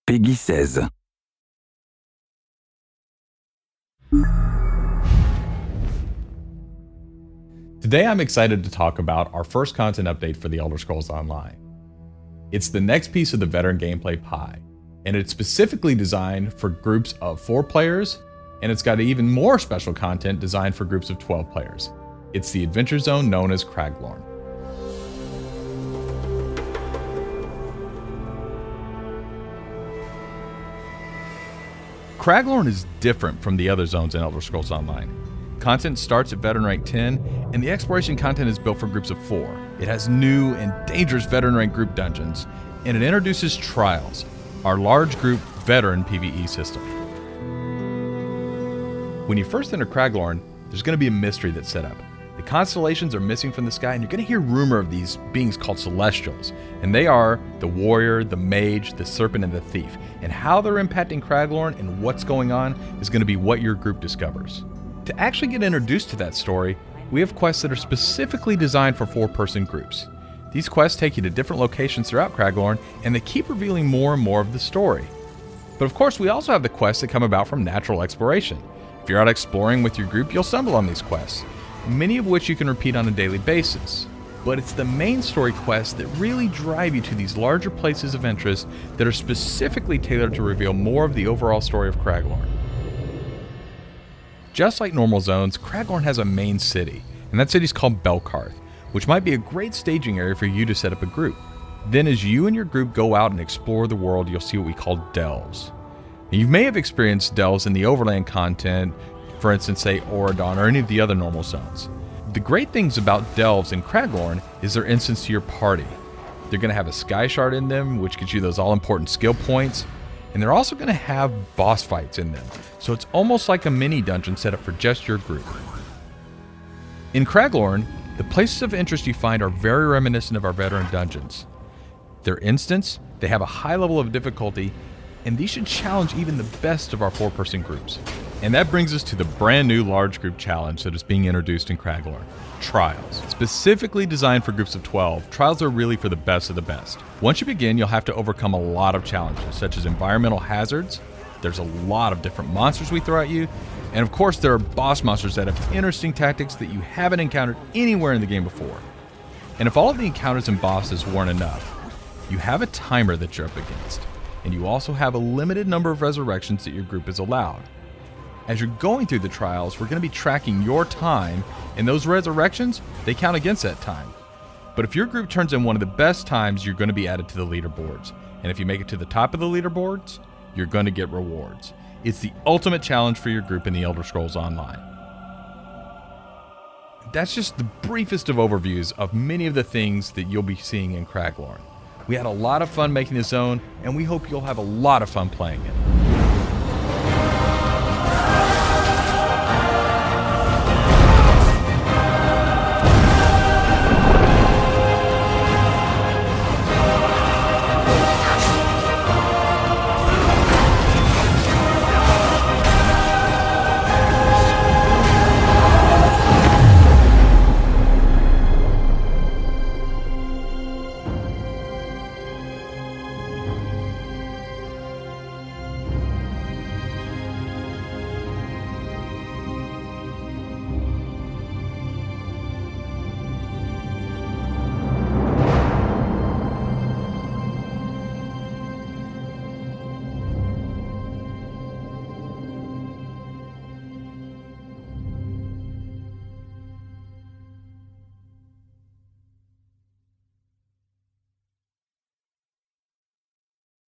Peggy 16. Today I'm excited to talk about our first content update for The Elder Scrolls Online. It's the next piece of the veteran gameplay pie, and it's specifically designed for groups of 4 players, and it's got even more special content designed for groups of 12 players. It's the adventure zone known as Craglorn. Craglorn is different from the other zones in Elder Scrolls Online. Content starts at veteran rank 10, and the exploration content is built for groups of 4. It has new and dangerous veteran rank group dungeons, and it introduces Trials, our large group veteran PvE system. When you first enter Craglorn, there's going to be a mystery that's set up. The constellations are missing from the sky, and you're going to hear rumor of these beings called Celestials, and they are the warrior, the mage, the serpent, and the thief. And how they're impacting Craglorn and what's going on is going to be what your group discovers. To actually get introduced to that story, we have quests that are specifically designed for 4-person groups. These quests take you to different locations throughout Craglorn, and they keep revealing more and more of the story. But of course, we also have the quests that come about from natural exploration. If you're out exploring with your group, you'll stumble on these quests, many of which you can repeat on a daily basis. But it's the main story quests that really drive you to these larger places of interest that are specifically tailored to reveal more of the overall story of Craglorn. Just like normal zones, Craglorn has a main city, and that city is called Belkarth, which might be a great staging area for you to set up a group. Then as you and your group go out and explore the world, you'll see what we call delves. Now, you may have experienced delves in the overland content, for instance, say Auradon or any of the other normal zones. The great things about delves in Craglorn is they're instants to your party. They're going to have a sky shard in them, which gives you those all-important skill points, and they're also going to have boss fights in them, so it's almost like a mini dungeon set up for just your group. In Craglorn, the places of interest you find are very reminiscent of our veteran dungeons. They're instants, they have a high level of difficulty, and these should challenge even the best of our 4-person groups. And that brings us to the brand new large group challenge that is being introduced in Craglorn, Trials. Specifically designed for groups of 12, Trials are really for the best of the best. Once you begin, you'll have to overcome a lot of challenges, such as environmental hazards. There's a lot of different monsters we throw at you, and of course there are boss monsters that have interesting tactics that you haven't encountered anywhere in the game before. And if all of the encounters and bosses weren't enough, you have a timer that you're up against, and you also have a limited number of resurrections that your group is allowed. As you're going through the trials, we're going to be tracking your time, and those resurrections, they count against that time. But if your group turns in one of the best times, you're going to be added to the leaderboards. And if you make it to the top of the leaderboards, you're going to get rewards. It's the ultimate challenge for your group in the Elder Scrolls Online. That's just the briefest of overviews of many of the things that you'll be seeing in Craglorn. We had a lot of fun making this zone, and we hope you'll have a lot of fun playing it.